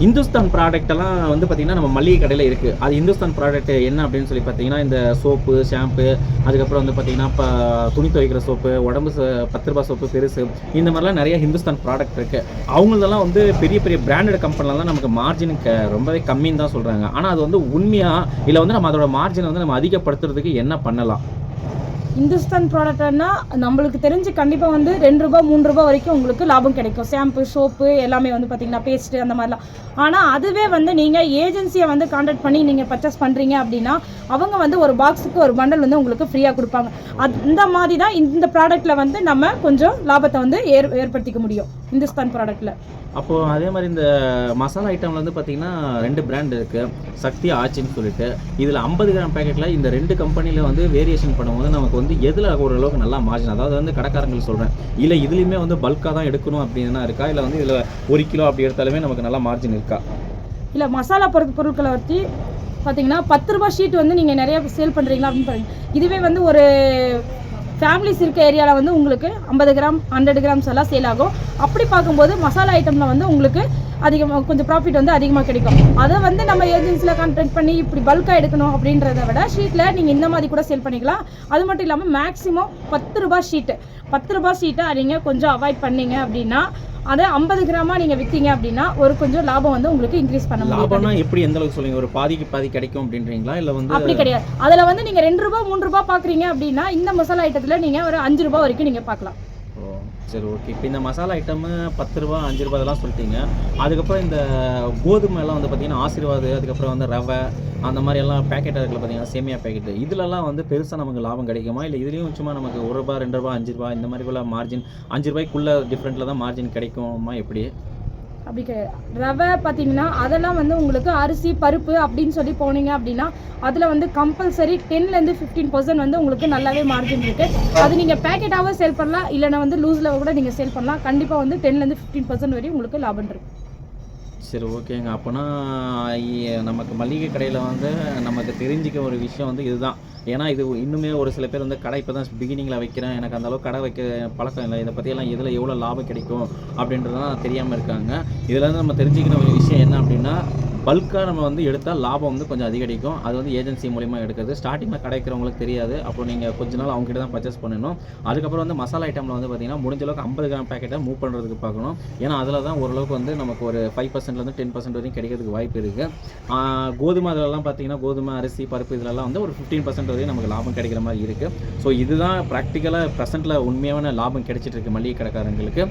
இந்துஸ்தான் ப்ராடக்ட்டெல்லாம் வந்து பார்த்திங்கன்னா நம்ம மளிகை கடையில் இருக்குது. அது இந்துஸ்தான் ப்ராடக்ட் என்ன அப்படின்னு சொல்லி பார்த்தீங்கன்னா, இந்த சோப்பு, ஷாம்பு, அதுக்கப்புறம் வந்து பார்த்திங்கன்னா, இப்போ துணி துவைக்கிற சோப்பு, உடம்பு ரூ. 10 சோப்பு பெருசு, இந்த மாதிரிலாம் நிறைய ஹிந்துஸ்தான் ப்ராடக்ட் இருக்குது. அவங்களதெல்லாம் வந்து பெரிய பெரிய பிராண்டட் கம்பெனிலலாம் நமக்கு மார்ஜின் ரொம்பவே கம்மின்னு தான் சொல்கிறாங்க. ஆனால் அது வந்து உண்மையா இல்லை வந்து நம்ம அதோட மார்ஜினை வந்து நம்ம அதிகப்படுத்துறதுக்கு என்ன பண்ணலாம்? இந்துஸ்தான் ப்ராடக்ட்னா நம்மளுக்கு தெரிஞ்சு கண்டிப்பாக வந்து ரூ. 2 ரூ. 3 வரைக்கும் உங்களுக்கு லாபம் கிடைக்கும். ஷாம்பு, சோப்பு எல்லாமே வந்து பார்த்திங்கன்னா பேஸ்ட்டு அந்த மாதிரிலாம். ஆனால் அதுவே வந்து நீங்கள் ஏஜென்சியை வந்து கான்டாக்ட் பண்ணி நீங்கள் பர்ச்சேஸ் பண்ணுறீங்க அப்படின்னா அவங்க வந்து ஒரு பாக்ஸுக்கு ஒரு பண்டல் வந்து உங்களுக்கு ஃப்ரீயாக கொடுப்பாங்க. இந்த மாதிரி தான் இந்த ப்ராடக்ட்டில் வந்து நம்ம கொஞ்சம் லாபத்தை வந்து ஏற்படுத்திக்க முடியும் இந்துஸ்தான் ப்ராடக்ட்டில். அப்போது அதே மாதிரி இந்த மசாலா ஐட்டமில் வந்து பார்த்திங்கன்னா 2 பிராண்ட் இருக்குது, சக்தி, ஆச்சின்னு சொல்லிட்டு. இதில் 50 கிராம் பேக்கெட்டில் இந்த 2 கம்பெனியில் வந்து வேரியேஷன் பண்ணும்போது நமக்கு வந்து எதில் ஓரளவுக்கு நல்லா மார்ஜின், அதாவது வந்து கடைக்காரங்களுக்கு சொல்கிறேன், இல்லை இதுலேயுமே வந்து பல்காக தான் எடுக்கணும் அப்படின்னா இருக்கா, இல்லை வந்து இதில் 1 கிலோ அப்படி எடுத்தாலுமே நமக்கு நல்லா மார்ஜின் இருக்கா? இல்லை, மசாலா பொருட்களை வச்சு பார்த்தீங்கன்னா ரூ. 10 ஷீட் வந்து நீங்கள் நிறைய சேல் பண்ணுறீங்களா அப்படின்னு பாருங்கள். இதுவே வந்து ஒரு ஃபேமிலிஸ் இருக்க ஏரியாவில் வந்து உங்களுக்கு 50 கிராம் 100 கிராம்ஸ் எல்லாம் சேல் ஆகும். அப்படி பார்க்கும்போது மசாலா ஐட்டமில் வந்து உங்களுக்கு அதிகமாக கொஞ்சம் ப்ராஃபிட் வந்து அதிகமாக கிடைக்கும். அதை வந்து நம்ம ஏஜென்சியில் கான்டாக்ட் பண்ணி இப்படி பல்காக எடுக்கணும் அப்படின்றத விட ஷீட்டில் நீங்கள் இந்த மாதிரி கூட சேல் பண்ணிக்கலாம். அது மட்டும் இல்லாமல் மேக்ஸிமம் ரூ. 10 ஷீட்டை நீங்கள் கொஞ்சம் அவாய்ட் பண்ணீங்க அப்படின்னா அதை 50 கிராமாக நீங்கள் விற்றீங்க அப்படின்னா ஒரு கொஞ்சம் லாபம் வந்து உங்களுக்கு இன்க்ரீஸ் பண்ண முடியும். லாபம்னா எப்படி, எந்த அளவுக்கு சொல்லுங்க? ஒரு பாதிக்கு பாதி கிடைக்கும் அப்படின்றீங்களா, இல்லை வந்து அப்படி கிடையாது. அதில் வந்து நீங்கள் ரூ. 2 ரூ. 3 பார்க்குறீங்க அப்படின்னா இந்த மசாலா ஐட்டத்தில் நீங்கள் ஒரு ரூ. 5 வரைக்கும் நீங்கள் பார்க்கலாம். சரி, ஓகே. இப்போ இந்த மசாலா ஐட்டமு ரூ. 10 ரூ. 5 இதெல்லாம் சொல்லிட்டீங்க. அதுக்கப்புறம் இந்த கோதுமை எல்லாம் வந்து பார்த்திங்கன்னா ஆசீர்வாது, அதுக்கப்புறம் வந்து ரவை, அந்த மாதிரி எல்லாம் பேக்கெட்டாக இருக்குல்ல பார்த்தீங்கன்னா சேமியா பேக்கெட்டு, இதிலெல்லாம் வந்து பெருசாக நமக்கு லாபம் கிடைக்குமா, இல்லை இதுலேயும் சும்மா நமக்கு ரூ. 1 2 5 இந்த மாதிரிக்குள்ள மார்ஜின் ரூ. 5 டிஃப்ரெண்ட்டில் தான் மார்ஜின் கிடைக்குமா எப்படி? அப்படி ரவை பார்த்தீங்கன்னா அதெல்லாம் வந்து உங்களுக்கு அரிசி பருப்பு அப்படின்னு சொல்லி போனீங்க அப்படின்னா அதில் வந்து கம்பல்சரி 10லேருந்து 15% வந்து உங்களுக்கு நல்லாவே மார்ஜின் இருக்குது. அது நீங்கள் பேக்கெட்டாகவே சேல் பண்ணலாம், இல்லைனா வந்து லூஸில் கூட நீங்கள் சேல் பண்ணலாம். கண்டிப்பாக வந்து 10லேருந்து 15% வரையும் உங்களுக்கு லாபம் இருக்குது. சரி, ஓகேங்க. அப்போனா நமக்கு மளிகை கடையில் வந்து நமக்கு தெரிஞ்சிக்க ஒரு விஷயம் வந்து இதுதான். ஏன்னா இது இன்னுமே ஒரு சில பேர் வந்து கடை இப்போ தான் பிகினிங்கில் வைக்கிறேன், எனக்கு அந்தளவுக்கு கடை வைக்க பழக்கம் இல்லை, இதை பற்றியெல்லாம் எதில் எவ்வளோ லாபம் கிடைக்கும் அப்படின்றதெல்லாம் தெரியாமல் இருக்காங்க. இதில் வந்து நம்ம தெரிஞ்சுக்கிற ஒரு விஷயம் என்ன அப்படின்னா, பல்காக நம்ம வந்து எடுத்தால் லாபம் வந்து கொஞ்சம் அதிகரிக்கும். அது வந்து ஏஜென்சி மூலிமா எடுக்கிறது. ஸ்டார்டிங்கில் கிடைக்கிறவங்களுக்கு தெரியாது. அப்புறம் நீங்கள் கொஞ்ச நாள் அவங்ககிட்ட தான் பர்ச்சேஸ் பண்ணணும். அதுக்கப்புறம் வந்து மசாலா ஐட்டமில் வந்து பார்த்திங்கன்னா முடிஞ்சளவுக்கு 50 கிராம் பேக்கெட்டை மூவ் பண்ணுறதுக்கு பார்க்கணும். ஏன்னா அதில் தான் ஓரளவுக்கு வந்து நமக்கு ஒரு 5%லேருந்து 10% வரைக்கும் கிடைக்கிறதுக்கு வாய்ப்பு இருக்குது. கோதுமை அதிலெல்லாம் பார்த்திங்கன்னா கோதுமை, அரிசி, பருப்பு இதிலெல்லாம் வந்து ஒரு 15% வரையும் நமக்கு லாபம் கிடைக்கிற மாதிரி இருக்குது. ஸோ இதுதான் ப்ராக்டிக்கலாக ப்ரெசென்ட்டில் உண்மையான லாபம் கிடைச்சிட்டு இருக்கு மளிகை கடைக்காரங்களுக்கு.